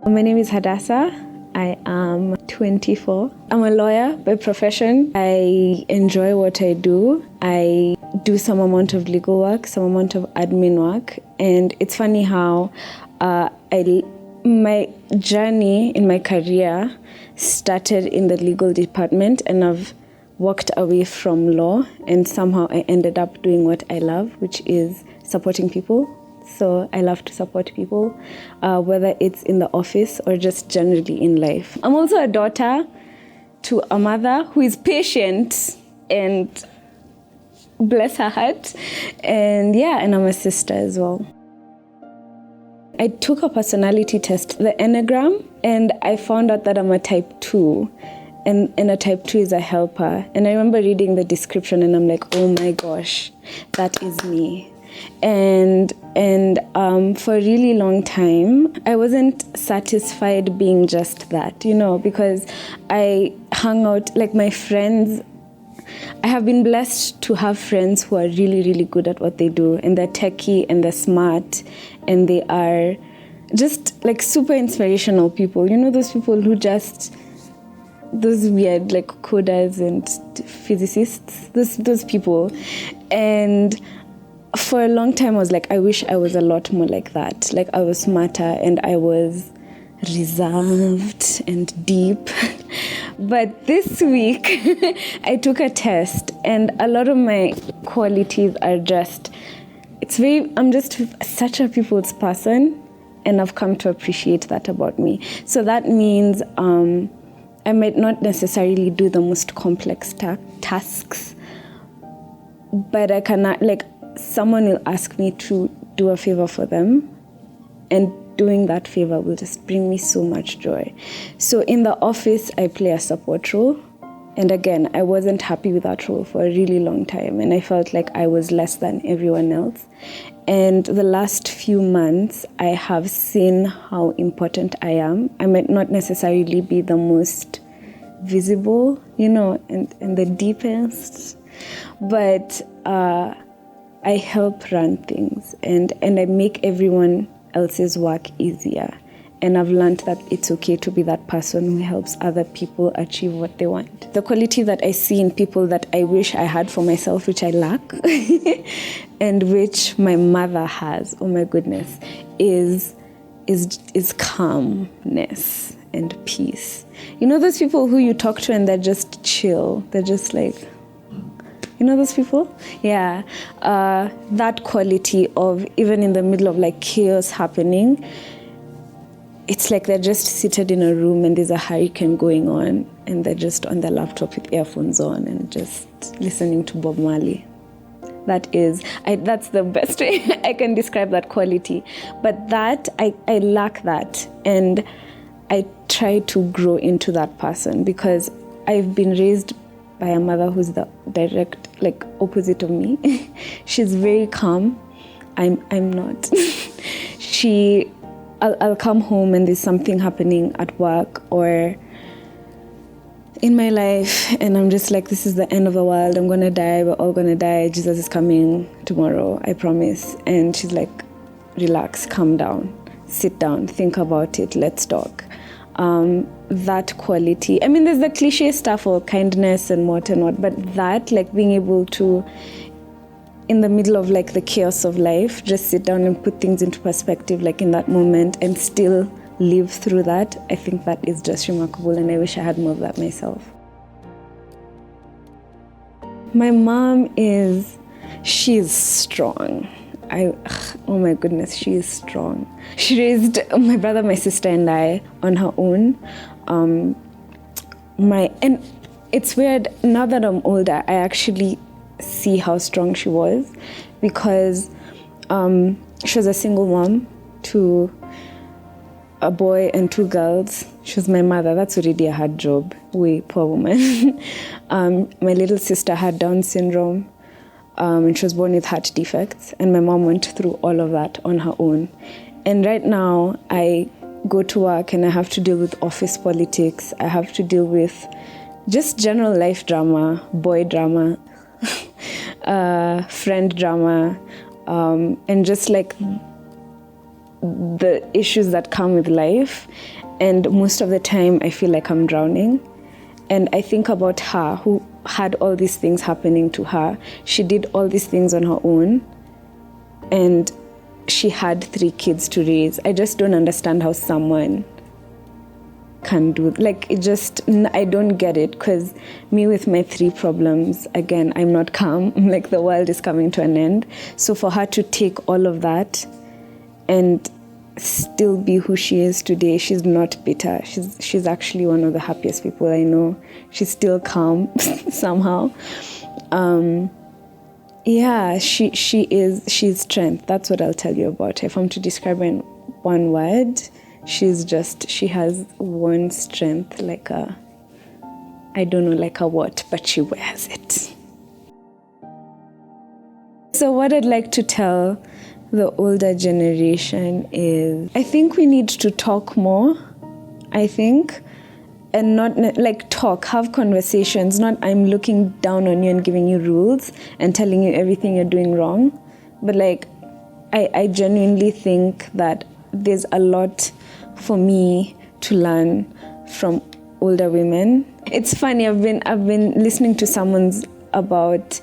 My name is Hadassah. I am 24. I'm a lawyer by profession. I enjoy what I do. I do some amount of legal work, some amount of admin work. And it's funny how my journey in my career started in the legal department, and I've walked away from law, and somehow I ended up doing what I love, which is supporting people. So I love to support people, whether it's in the office or just generally in life. I'm also a daughter to a mother who is patient, and bless her heart. And I'm a sister as well. I took a personality test, the Enneagram, and I found out that I'm a type 2. And a type 2 is a helper. And I remember reading the description and I'm like, oh my gosh, that is me. And for a really long time, I wasn't satisfied being just that, because I hung out, like my friends, I have been blessed to have friends who are really, really good at what they do, and they're techie and they're smart, and they are just like super inspirational people. Those people who just, those weird like coders and physicists, those people. And for a long time I was like, I wish I was a lot more like that. Like I was smarter and I was reserved and deep. But this week I took a test, and a lot of my qualities are just, I'm just such a people's person, and I've come to appreciate that about me. So that means I might not necessarily do the most complex tasks, but I cannot, like, someone will ask me to do a favor for them, and doing that favor will just bring me so much joy. So in the office, I play a support role. And again, I wasn't happy with that role for a really long time, and I felt like I was less than everyone else. And the last few months, I have seen how important I am. I might not necessarily be the most visible, and the deepest, but I help run things, and I make everyone else's work easier. And I've learned that it's okay to be that person who helps other people achieve what they want. The quality that I see in people that I wish I had for myself, which I lack, and which my mother has, oh my goodness, is calmness and peace. Those people who you talk to and they're just chill. They're just like, those people? Yeah. That quality of, even in the middle of like chaos happening, it's like they're just seated in a room and there's a hurricane going on, and they're just on their laptop with earphones on and just listening to Bob Marley. That's the best way I can describe that quality. But that, I lack that. And I try to grow into that person, because I've been raised by a mother who's the direct, like, opposite of me. She's very calm. I'm not. I'll come home and there's something happening at work or in my life, and I'm just like, this is the end of the world. I'm gonna die. We're all gonna die. Jesus is coming tomorrow, I promise. And she's like, relax, calm down, sit down, think about it, let's talk. That quality. I mean, there's the cliche stuff of kindness and whatnot, but that, like, being able to, in the middle of like the chaos of life, just sit down and put things into perspective, like in that moment, and still live through that, I think that is just remarkable, and I wish I had more of that myself. My mom she's strong. Oh my goodness, she is strong. She raised my brother, my sister, and I on her own. And it's weird, now that I'm older, I actually see how strong she was, because she was a single mom to a boy and 2 girls. She was my mother. That's already a hard job. Poor woman. My little sister had Down syndrome, and she was born with heart defects, and my mom went through all of that on her own. And right now, I go to work and I have to deal with office politics. I have to deal with just general life drama, boy drama, friend drama, and just like the issues that come with life, and most of the time I feel like I'm drowning. And I think about her, who had all these things happening to her. She did all these things on her own, and she had 3 kids to raise. I just don't understand how someone can do, like, it just, I don't get it, because me with my 3 problems, again, I'm not calm. Like, the world is coming to an end. So for her to take all of that and still be who she is today, she's not bitter. She's actually one of the happiest people I know. She's still calm somehow. She's strength. That's what I'll tell you about her. If I'm to describe her in one word, she has one strength, like I don't know like a what, but she wears it. So what I'd like to tell the older generation is, I think we need to talk more, and not like talk, have conversations, not I'm looking down on you and giving you rules and telling you everything you're doing wrong. But like, I genuinely think that there's a lot for me to learn from older women. It's funny, I've been listening to sermons about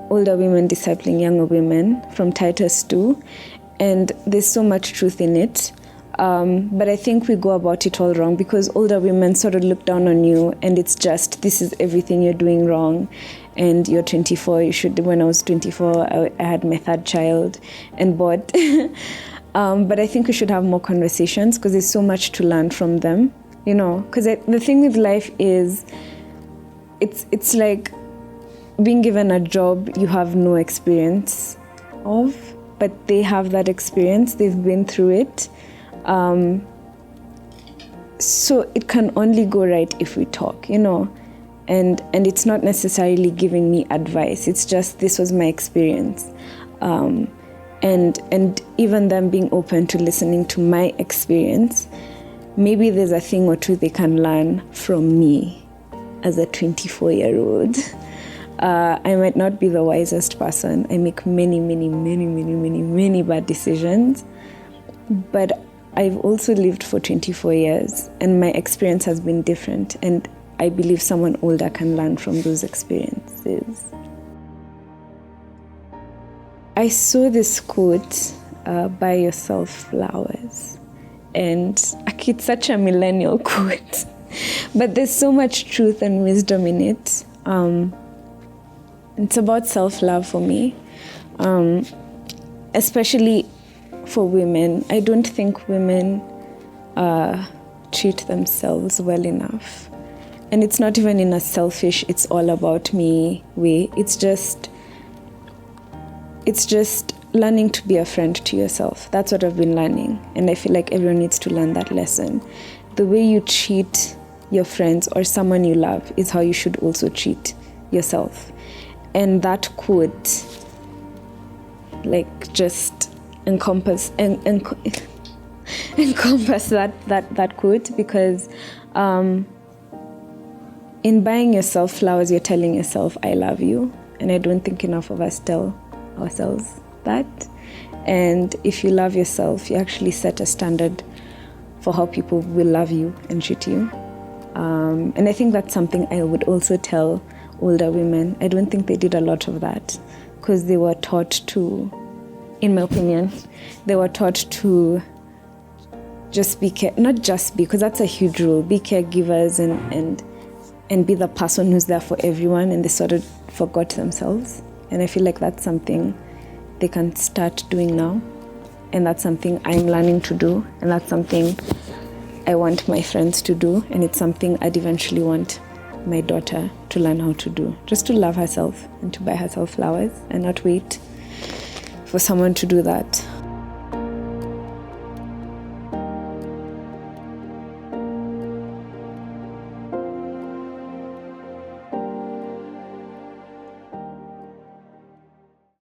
older women discipling younger women from Titus 2, and there's so much truth in it. But I think we go about it all wrong, because older women sort of look down on you, and it's just, this is everything you're doing wrong, and you're 24, you should. When I was 24, I had my 3rd child and bought. But I think we should have more conversations, because there's so much to learn from them, you know, because the thing with life is, it's like being given a job you have no experience of, but they have that experience, they've been through it. So it can only go right if we talk, you know, and it's not necessarily giving me advice, it's just, this was my experience. And even them being open to listening to my experience, maybe there's a thing or two they can learn from me as a 24-year-old. I might not be the wisest person. I make many bad decisions. But I've also lived for 24 years, and my experience has been different. And I believe someone older can learn from those experiences. I saw this quote, buy yourself flowers. And it's such a millennial quote, but there's so much truth and wisdom in it. It's about self-love for me, especially for women. I don't think women treat themselves well enough. And it's not even in a selfish, it's all about me way. It's just learning to be a friend to yourself. That's what I've been learning. And I feel like everyone needs to learn that lesson. The way you treat your friends or someone you love is how you should also treat yourself. And that quote, like, just encompass that quote, because in buying yourself flowers, you're telling yourself, I love you. And I don't think enough of us tell ourselves that. And if you love yourself, you actually set a standard for how people will love you and treat you. And I think that's something I would also tell older women. I don't think they did a lot of that, because they were taught to, in my opinion, they were taught to just be not just be, because that's a huge rule, be caregivers and be the person who's there for everyone, and they sort of forgot themselves. And I feel like that's something they can start doing now, and that's something I'm learning to do, and that's something I want my friends to do, and it's something I'd eventually want my daughter to learn how to do, just to love herself and to buy herself flowers and not wait for someone to do that.